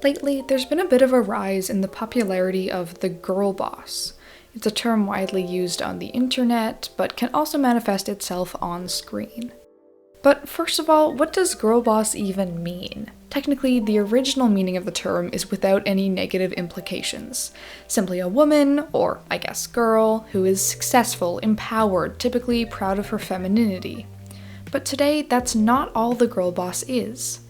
Lately, there's been a bit of a rise in the popularity of the girlboss. It's a term widely used on the internet, but can also manifest itself on screen. But first of all, what does girlboss even mean? Technically, the original meaning of the term is without any negative implications. Simply a woman, or I guess girl, who is successful, empowered, typically proud of her femininity. But today, that's not all the girlboss is.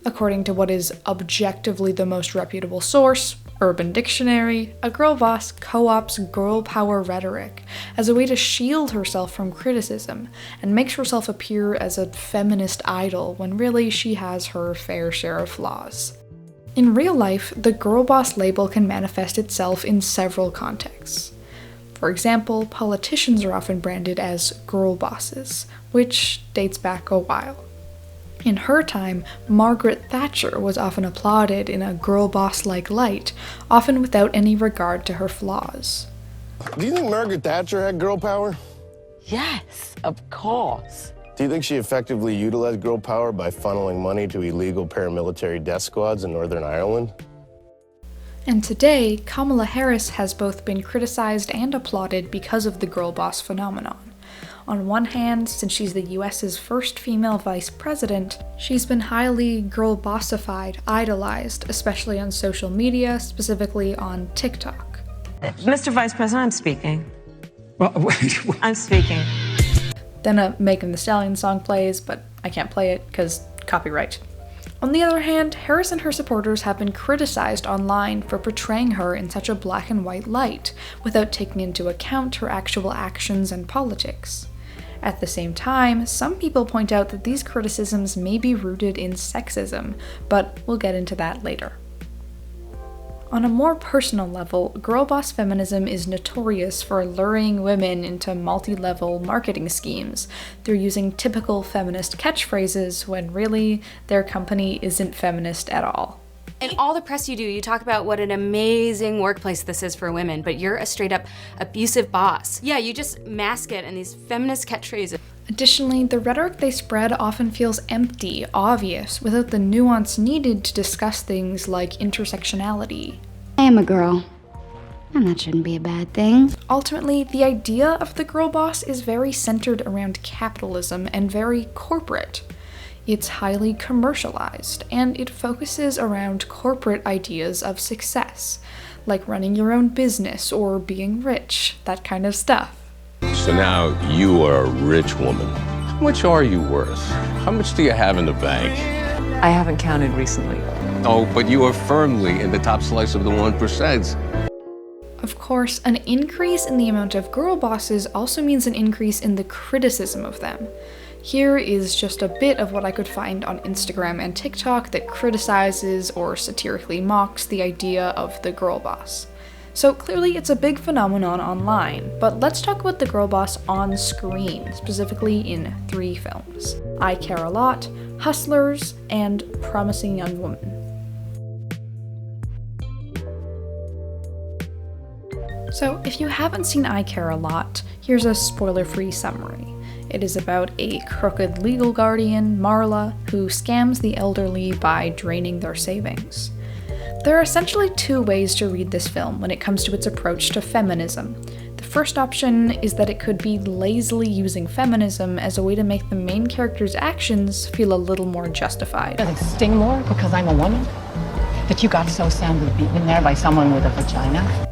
According to what is objectively the most reputable source, Urban Dictionary, a girlboss co-opts girl power rhetoric as a way to shield herself from criticism and makes herself appear as a feminist idol when really she has her fair share of flaws. In real life, the girlboss label can manifest itself in several contexts. For example, politicians are often branded as girl bosses, which dates back a while. In her time, Margaret Thatcher was often applauded in a girl boss-like light, often without any regard to her flaws. Do you think Margaret Thatcher had girl power? Yes, of course. Do you think she effectively utilized girl power by funneling money to illegal paramilitary death squads in Northern Ireland? And today, Kamala Harris has both been criticized and applauded because of the girl boss phenomenon. On one hand, since she's the US's first female vice president, she's been highly girl-bossified, idolized, especially on social media, specifically on TikTok. Mr. Vice President, I'm speaking. Well, wait. I'm speaking. Then a Megan Thee Stallion song plays, but I can't play it because copyright. On the other hand, Harris and her supporters have been criticized online for portraying her in such a black and white light, without taking into account her actual actions and politics. At the same time, some people point out that these criticisms may be rooted in sexism, but we'll get into that later. On a more personal level, girlboss feminism is notorious for luring women into multi-level marketing schemes through using typical feminist catchphrases when really their company isn't feminist at all. In all the press you do, you talk about what an amazing workplace this is for women, but you're a straight up abusive boss. Yeah, you just mask it in these feminist catchphrases. Additionally, the rhetoric they spread often feels empty, obvious, without the nuance needed to discuss things like intersectionality. I am a girl, and that shouldn't be a bad thing. Ultimately, the idea of the girl boss is very centered around capitalism and very corporate. It's highly commercialized, and it focuses around corporate ideas of success, like running your own business or being rich, that kind of stuff. So now you are a rich woman. How much are you worth? How much do you have in the bank? I haven't counted recently. Oh, but you are firmly in the top slice of the 1%. Of course, an increase in the amount of girl bosses also means an increase in the criticism of them. Here is just a bit of what I could find on Instagram and TikTok that criticizes or satirically mocks the idea of the girl boss. So clearly it's a big phenomenon online, but let's talk about the girl boss on screen, specifically in 3 films: I Care a Lot, Hustlers, and Promising Young Woman. So if you haven't seen I Care a Lot, here's a spoiler-free summary. It is about a crooked legal guardian, Marla, who scams the elderly by draining their savings. There are essentially 2 ways to read this film when it comes to its approach to feminism. The first option is that it could be lazily using feminism as a way to make the main character's actions feel a little more justified. Does it sting more because I'm a woman? That you got so soundly beaten there by someone with a vagina?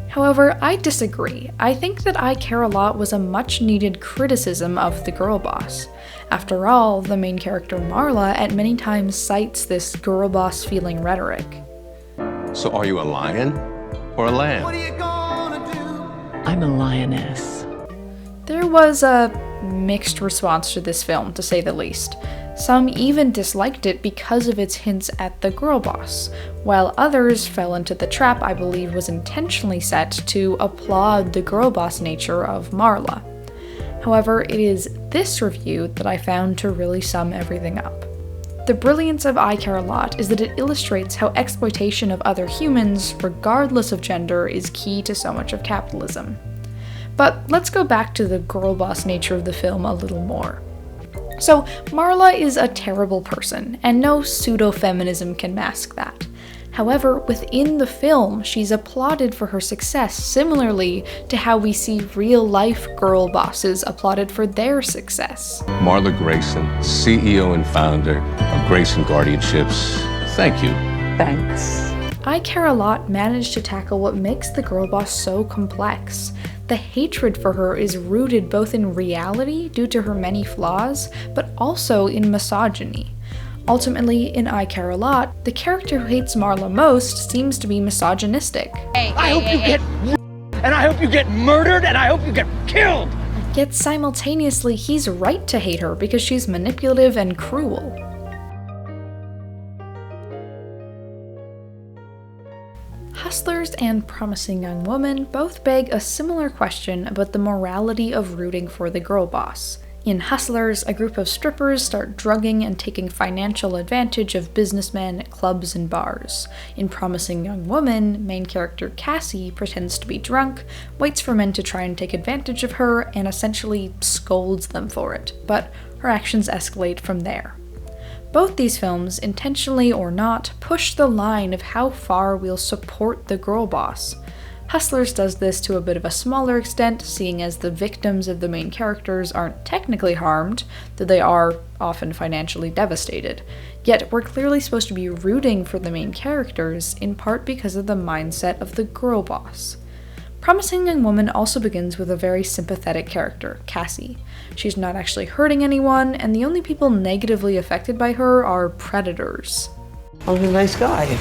However, I disagree. I think that I Care a Lot was a much-needed criticism of the girl boss. After all, the main character Marla at many times cites this girl boss feeling rhetoric. So are you a lion or a lamb? I'm a lioness. There was a mixed response to this film, to say the least. Some even disliked it because of its hints at the girl boss, while others fell into the trap I believe was intentionally set to applaud the girl boss nature of Marla. However, it is this review that I found to really sum everything up. The brilliance of I Care a Lot is that it illustrates how exploitation of other humans, regardless of gender, is key to so much of capitalism. But let's go back to the girl boss nature of the film a little more. So, Marla is a terrible person, and no pseudo-feminism can mask that. However, within the film, she's applauded for her success similarly to how we see real-life girl bosses applauded for their success. Marla Grayson, CEO and founder of Grayson Guardianships. Thank you. Thanks. I Care a Lot managed to tackle what makes the girl boss so complex. The hatred for her is rooted both in reality due to her many flaws, but also in misogyny. Ultimately, in I Care a Lot, the character who hates Marla most seems to be misogynistic. I hope you get and I hope you get murdered and I hope you get killed! Yet simultaneously, he's right to hate her because she's manipulative and cruel. Hustlers and Promising Young Woman both beg a similar question about the morality of rooting for the girl boss. In Hustlers, a group of strippers start drugging and taking financial advantage of businessmen at clubs and bars. In Promising Young Woman, main character Cassie pretends to be drunk, waits for men to try and take advantage of her, and essentially scolds them for it, but her actions escalate from there. Both these films, intentionally or not, push the line of how far we'll support the girl boss. Hustlers does this to a bit of a smaller extent, seeing as the victims of the main characters aren't technically harmed, though they are often financially devastated. Yet we're clearly supposed to be rooting for the main characters, in part because of the mindset of the girl boss. Promising Young Woman also begins with a very sympathetic character, Cassie. She's not actually hurting anyone, and the only people negatively affected by her are predators. I'm a nice guy.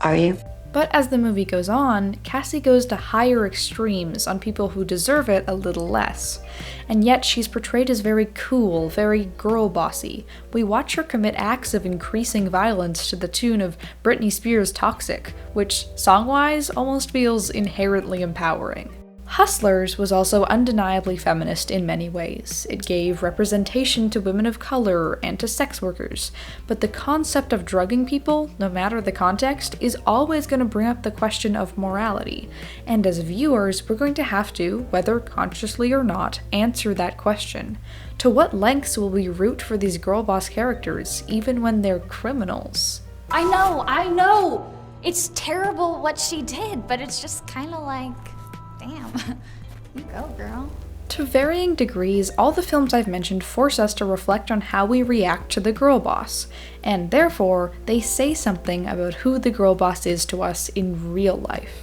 Are you? But as the movie goes on, Cassie goes to higher extremes on people who deserve it a little less. And yet she's portrayed as very cool, very girl bossy. We watch her commit acts of increasing violence to the tune of Britney Spears' Toxic, which song-wise almost feels inherently empowering. Hustlers was also undeniably feminist in many ways. It gave representation to women of color and to sex workers, but the concept of drugging people, no matter the context, is always going to bring up the question of morality, and as viewers, we're going to have to, whether consciously or not, answer that question. To what lengths will we root for these girl boss characters, even when they're criminals? I know! It's terrible what she did, but it's just kind of like, damn, you go, girl. To varying degrees, all the films I've mentioned force us to reflect on how we react to the girl boss, and therefore, they say something about who the girl boss is to us in real life.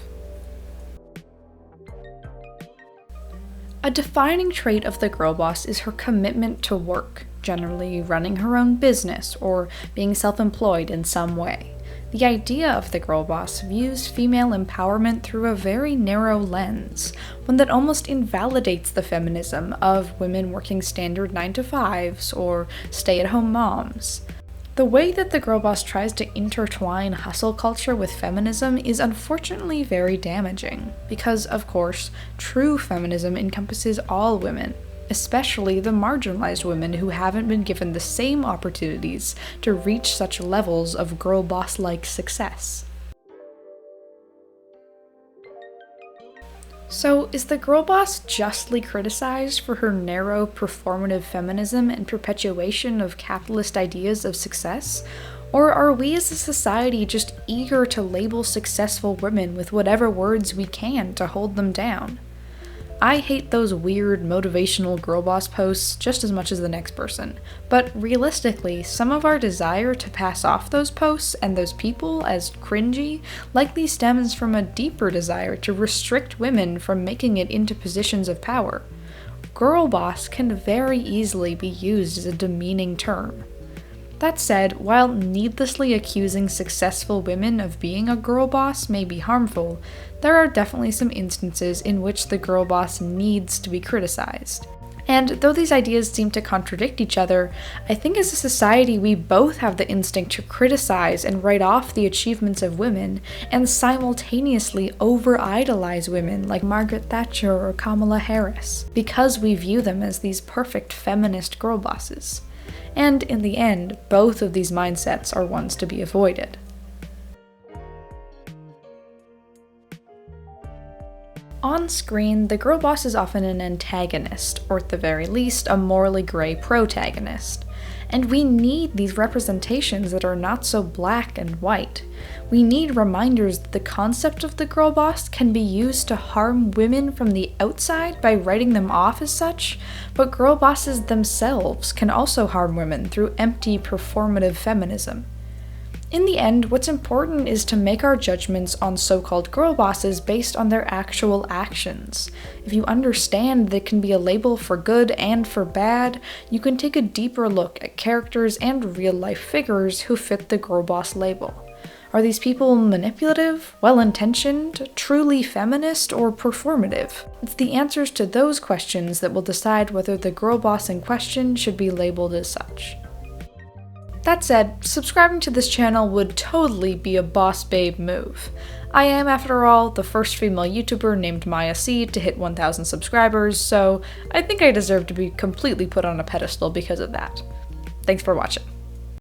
A defining trait of the girl boss is her commitment to work, generally running her own business or being self-employed in some way. The idea of the girl boss views female empowerment through a very narrow lens, one that almost invalidates the feminism of women working standard 9-to-5s or stay-at-home moms. The way that the girl boss tries to intertwine hustle culture with feminism is unfortunately very damaging, because, of course, true feminism encompasses all women, especially the marginalized women who haven't been given the same opportunities to reach such levels of girl boss-like success. So, is the girl boss justly criticized for her narrow performative feminism and perpetuation of capitalist ideas of success? Or are we as a society just eager to label successful women with whatever words we can to hold them down? I hate those weird motivational girl boss posts just as much as the next person, but realistically, some of our desire to pass off those posts and those people as cringy likely stems from a deeper desire to restrict women from making it into positions of power. Girl boss can very easily be used as a demeaning term. That said, while needlessly accusing successful women of being a girl boss may be harmful, there are definitely some instances in which the girl boss needs to be criticized. And though these ideas seem to contradict each other, I think as a society we both have the instinct to criticize and write off the achievements of women, and simultaneously over-idolize women like Margaret Thatcher or Kamala Harris, because we view them as these perfect feminist girl bosses. And in the end, both of these mindsets are ones to be avoided. On screen, the girl boss is often an antagonist, or at the very least, a morally gray protagonist. And we need these representations that are not so black and white. We need reminders that the concept of the girl boss can be used to harm women from the outside by writing them off as such, but girl bosses themselves can also harm women through empty performative feminism. In the end, what's important is to make our judgments on so-called girl bosses based on their actual actions. If you understand that can be a label for good and for bad, you can take a deeper look at characters and real-life figures who fit the girl boss label. Are these people manipulative, well-intentioned, truly feminist, or performative? It's the answers to those questions that will decide whether the girl boss in question should be labeled as such. That said, subscribing to this channel would totally be a boss babe move. I am, after all, the first female YouTuber named Maia to hit 1,000 subscribers, so I think I deserve to be completely put on a pedestal because of that. Thanks for watching.